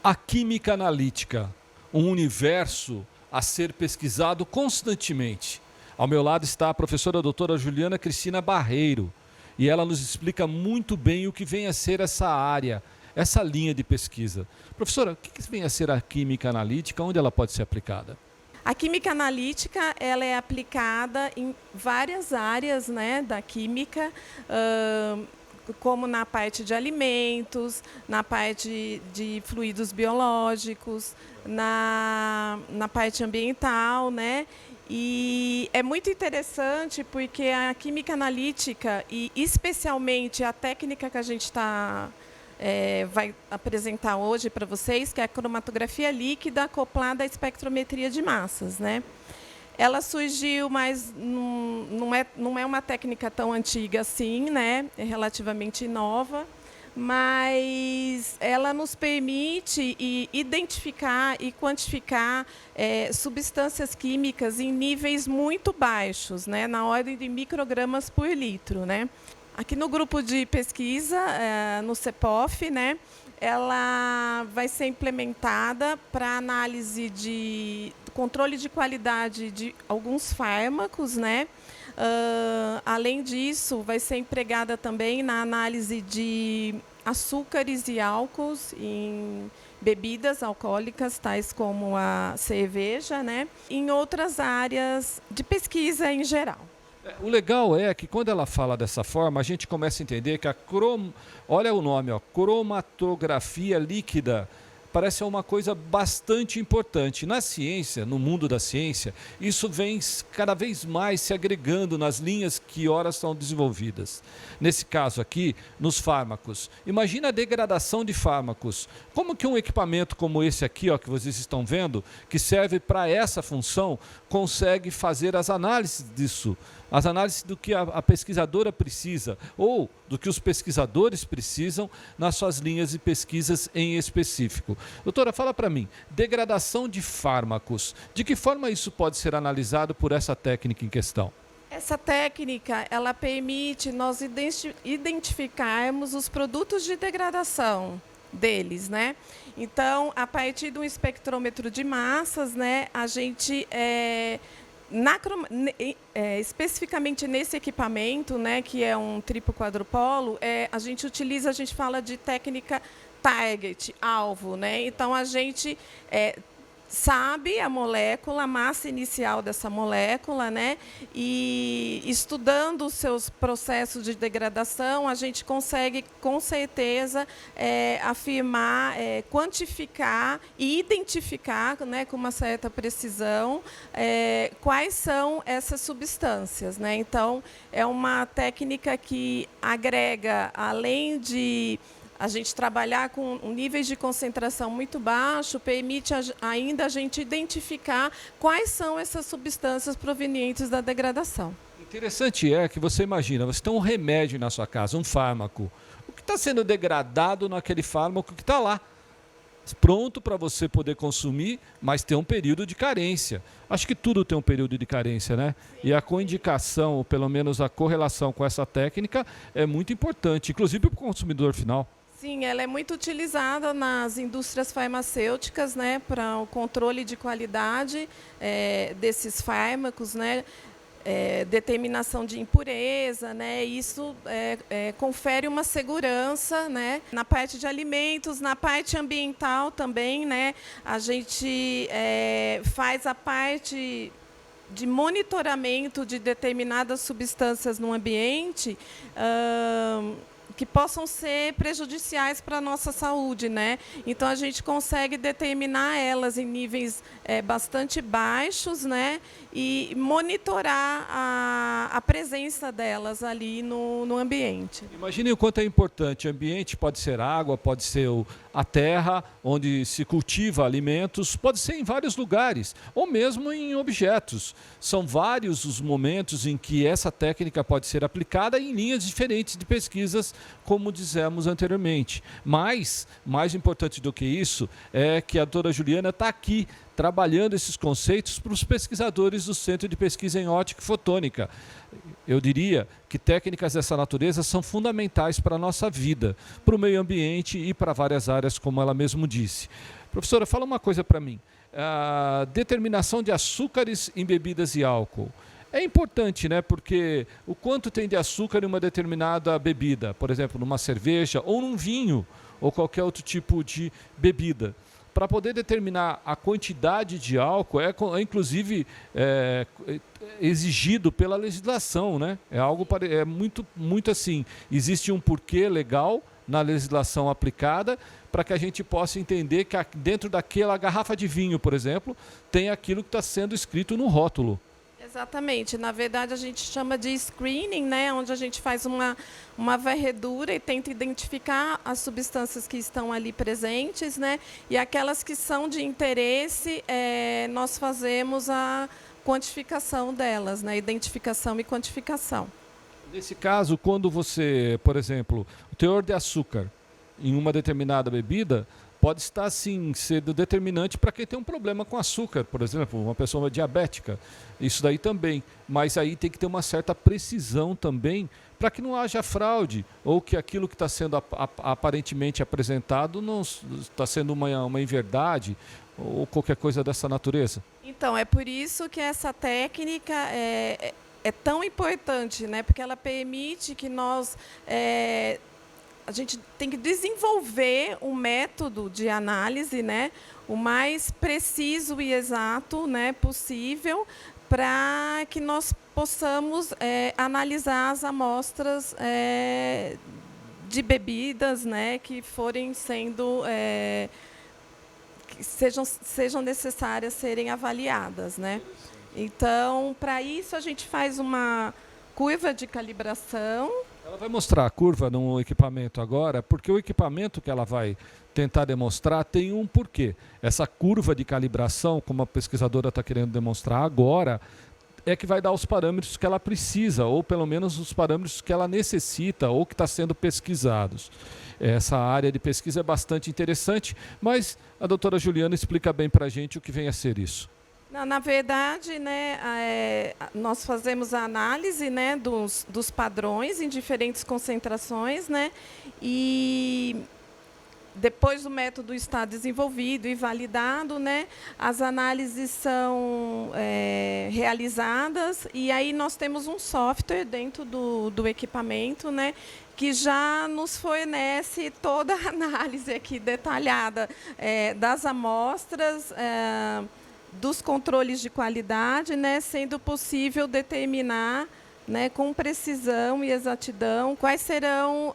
A química analítica, um universo a ser pesquisado constantemente. Ao meu lado está a professora doutora Juliana Cristina Barreiro, e ela nos explica muito bem o que vem a ser essa área, essa linha de pesquisa. Professora, o que vem a ser a química analítica, onde ela pode ser aplicada? A química analítica ela é aplicada em várias áreas, né, da química, como na parte de alimentos, na parte de fluidos biológicos, na parte ambiental, né? E é muito interessante porque a química analítica, e especialmente a técnica que a gente vai apresentar hoje para vocês, que é a cromatografia líquida acoplada à espectrometria de massas, né? Ela surgiu, mas não é uma técnica tão antiga assim, né? É relativamente nova, mas ela nos permite identificar e quantificar substâncias químicas em níveis muito baixos, né? Na ordem de microgramas por litro, né? Aqui no grupo de pesquisa, no CEPOF, né, ela vai ser implementada para análise de controle de qualidade de alguns fármacos, né? Além disso, vai ser empregada também na análise de açúcares e álcools em bebidas alcoólicas, tais como a cerveja, né? Em outras áreas de pesquisa em geral. O legal é que quando ela fala dessa forma, a gente começa a entender que olha o nome, ó, cromatografia líquida, parece uma coisa bastante importante. Na ciência, no mundo da ciência, isso vem cada vez mais se agregando nas linhas que ora são desenvolvidas. Nesse caso aqui, nos fármacos. Imagina a degradação de fármacos. Como que um equipamento como esse aqui, ó, que vocês estão vendo, que serve para essa função, consegue fazer as análises disso? As análises do que a pesquisadora precisa, ou do que os pesquisadores precisam nas suas linhas de pesquisas em específico. Doutora, fala para mim, degradação de fármacos, de que forma isso pode ser analisado por essa técnica em questão? Essa técnica, ela permite nós identificarmos os produtos de degradação deles, né? Então, a partir de um espectrômetro de massas, né, a gente especificamente nesse equipamento, né, que é um triplo quadrupolo, a gente fala de técnica target, alvo, né? Então a gente sabe a molécula, a massa inicial dessa molécula, né? E estudando os seus processos de degradação, a gente consegue, com certeza, afirmar, quantificar e identificar, né, com uma certa precisão, quais são essas substâncias, né? Então, é uma técnica que agrega, além de a gente trabalhar com níveis de concentração muito baixo, permite ainda a gente identificar quais são essas substâncias provenientes da degradação. Interessante é que você imagina, você tem um remédio na sua casa, um fármaco. O que está sendo degradado naquele fármaco que está lá? Pronto para você poder consumir, mas tem um período de carência. Acho que tudo tem um período de carência, né? E a coindicação, ou pelo menos a correlação com essa técnica, é muito importante, inclusive para o consumidor final. Sim, ela é muito utilizada nas indústrias farmacêuticas, né, para o controle de qualidade desses fármacos, né, determinação de impureza, né, isso confere uma segurança, né, na parte de alimentos, na parte ambiental também, né, a gente faz a parte de monitoramento de determinadas substâncias no ambiente, que possam ser prejudiciais para a nossa saúde, né? Então, a gente consegue determinar elas em níveis bastante baixos, né? E monitorar a presença delas ali no ambiente. Imagine o quanto é importante. O ambiente pode ser água, pode ser a terra, onde se cultiva alimentos, pode ser em vários lugares, ou mesmo em objetos. São vários os momentos em que essa técnica pode ser aplicada em linhas diferentes de pesquisas, como dissemos anteriormente. Mas, mais importante do que isso, é que a doutora Juliana está aqui trabalhando esses conceitos para os pesquisadores do Centro de Pesquisa em Ótica e Fotônica. Eu diria que técnicas dessa natureza são fundamentais para a nossa vida, para o meio ambiente e para várias áreas, como ela mesmo disse. Professora, fala uma coisa para mim. A determinação de açúcares em bebidas e álcool. É importante, né? Porque o quanto tem de açúcar em uma determinada bebida, por exemplo, numa cerveja ou num vinho ou qualquer outro tipo de bebida. Para poder determinar a quantidade de álcool, inclusive exigido pela legislação, né? É algo muito assim. Existe um porquê legal na legislação aplicada para que a gente possa entender que dentro daquela garrafa de vinho, por exemplo, tem aquilo que está sendo escrito no rótulo. Exatamente. Na verdade, a gente chama de screening, né, onde a gente faz uma varredura e tenta identificar as substâncias que estão ali presentes, né, e aquelas que são de interesse, nós fazemos a quantificação delas, né, identificação e quantificação. Nesse caso, quando você, por exemplo, o teor de açúcar em uma determinada bebida pode estar, sim, sendo determinante para quem tem um problema com açúcar, por exemplo, uma pessoa diabética. Isso daí também. Mas aí tem que ter uma certa precisão também para que não haja fraude ou que aquilo que está sendo aparentemente apresentado não está sendo uma inverdade ou qualquer coisa dessa natureza. Então, é por isso que essa técnica é tão importante, né? Porque ela permite que a gente tem que desenvolver um método de análise, né, o mais preciso e exato, né, possível, para que nós possamos analisar as amostras de bebidas, né, que forem sendo que sejam necessárias serem avaliadas, né? Então, para isso a gente faz uma curva de calibração. Ela vai mostrar a curva no equipamento agora, porque o equipamento que ela vai tentar demonstrar tem um porquê. Essa curva de calibração, como a pesquisadora está querendo demonstrar agora, é que vai dar os parâmetros que ela precisa, ou pelo menos os parâmetros que ela necessita, ou que está sendo pesquisados. Essa área de pesquisa é bastante interessante, mas a doutora Juliana explica bem para a gente o que vem a ser isso. Na verdade, né, nós fazemos a análise, né, dos padrões em diferentes concentrações, né, e depois o método está desenvolvido e validado, né, as análises são realizadas e aí nós temos um software dentro do equipamento, né, que já nos fornece toda a análise aqui detalhada das amostras, dos controles de qualidade, né, sendo possível determinar, né, com precisão e exatidão quais serão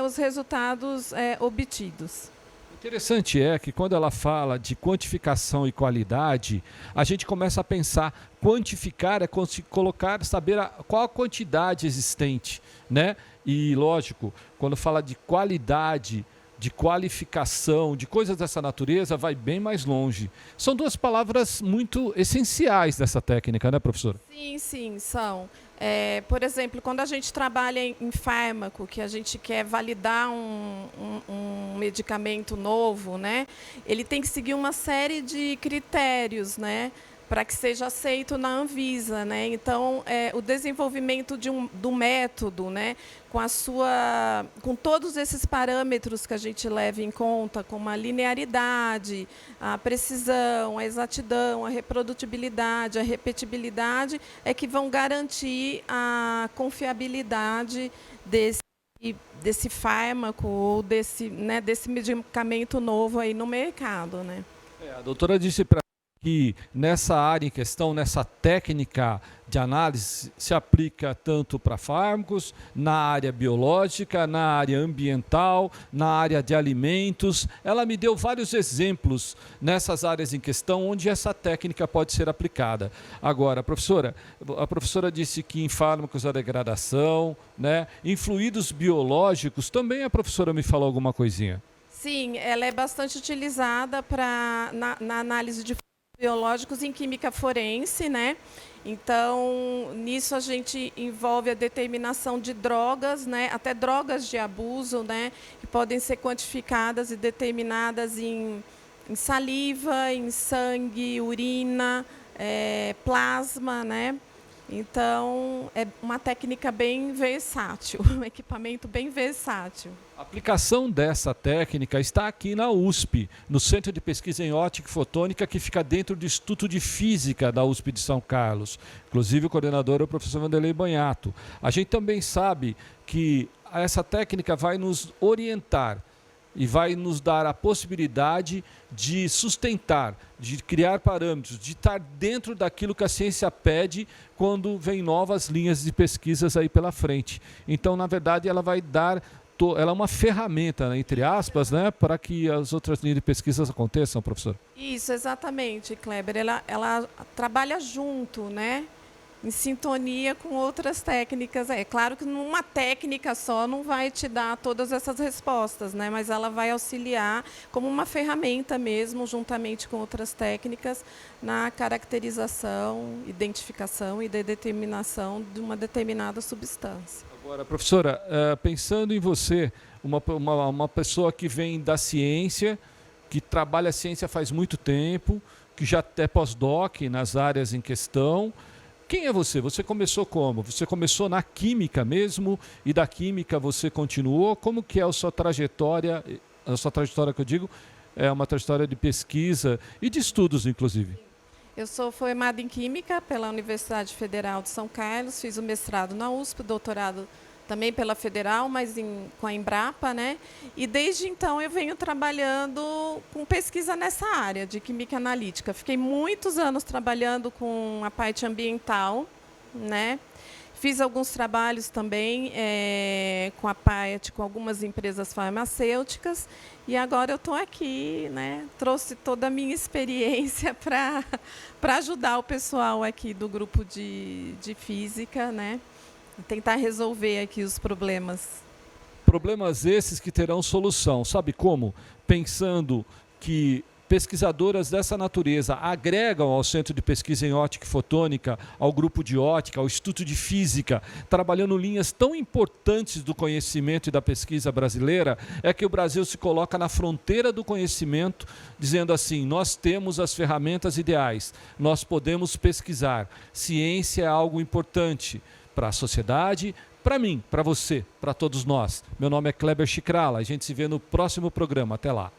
os resultados obtidos. Interessante é que quando ela fala de quantificação e qualidade, a gente começa a pensar, quantificar é colocar, saber qual a quantidade existente, né? E lógico, quando fala de qualidade, de qualificação, de coisas dessa natureza, vai bem mais longe. São duas palavras muito essenciais dessa técnica, né, professora? Sim, sim, são. Por exemplo, quando a gente trabalha em fármaco, que a gente quer validar um medicamento novo, né, ele tem que seguir uma série de critérios, né, para que seja aceito na Anvisa, né? Então, o desenvolvimento do método, né, com todos esses parâmetros que a gente leva em conta, como a linearidade, a precisão, a exatidão, a reprodutibilidade, a repetibilidade, é que vão garantir a confiabilidade desse fármaco ou desse medicamento novo aí no mercado, né? A doutora disse para que nessa área em questão, nessa técnica de análise, se aplica tanto para fármacos, na área biológica, na área ambiental, na área de alimentos. Ela me deu vários exemplos nessas áreas em questão onde essa técnica pode ser aplicada. Agora, professora, a professora disse que em fármacos a degradação, né, em fluidos biológicos, também a professora me falou alguma coisinha. Sim, ela é bastante utilizada na análise de biológicos em química forense, né? Então, nisso a gente envolve a determinação de drogas, né? Até drogas de abuso, né? Que podem ser quantificadas e determinadas em saliva, em sangue, urina, plasma, né? Então, é uma técnica bem versátil, um equipamento bem versátil. A aplicação dessa técnica está aqui na USP, no Centro de Pesquisa em Ótica e Fotônica, que fica dentro do Instituto de Física da USP de São Carlos. Inclusive, o coordenador é o professor Vanderlei Banhato. A gente também sabe que essa técnica vai nos orientar e vai nos dar a possibilidade de sustentar, de criar parâmetros, de estar dentro daquilo que a ciência pede quando vem novas linhas de pesquisas aí pela frente. Então, na verdade, ela vai dar, ela é uma ferramenta, né, entre aspas, né, para que as outras linhas de pesquisas aconteçam, professor. Isso, exatamente, Kleber. Ela trabalha junto, né? Em sintonia com outras técnicas. É claro que uma técnica só não vai te dar todas essas respostas, né? Mas ela vai auxiliar como uma ferramenta mesmo, juntamente com outras técnicas, na caracterização, identificação e determinação de uma determinada substância. Agora, professora, pensando em você, uma pessoa que vem da ciência, que trabalha a ciência faz muito tempo, que já é pós-doc nas áreas em questão. Quem é você? Você começou como? Você começou na química mesmo e da química você continuou? Como que é a sua trajetória? A sua trajetória que eu digo é uma trajetória de pesquisa e de estudos, inclusive. Eu sou formada em Química pela Universidade Federal de São Carlos, fiz o mestrado na USP, doutorado também pela Federal, mas com a Embrapa, né? E desde então eu venho trabalhando com pesquisa nessa área de química analítica. Fiquei muitos anos trabalhando com a parte ambiental, né? Fiz alguns trabalhos também com a parte, com algumas empresas farmacêuticas, e agora eu estou aqui, né? Trouxe toda a minha experiência para ajudar o pessoal aqui do grupo de física, né? Tentar resolver aqui os problemas. Problemas esses que terão solução. Sabe como? Pensando que pesquisadoras dessa natureza agregam ao Centro de Pesquisa em Ótica e Fotônica, ao Grupo de Ótica, ao Instituto de Física, trabalhando linhas tão importantes do conhecimento e da pesquisa brasileira, é que o Brasil se coloca na fronteira do conhecimento, dizendo assim, nós temos as ferramentas ideais, nós podemos pesquisar. Ciência é algo importante para a sociedade, para mim, para você, para todos nós. Meu nome é Kleber Chicrala. A gente se vê no próximo programa. Até lá.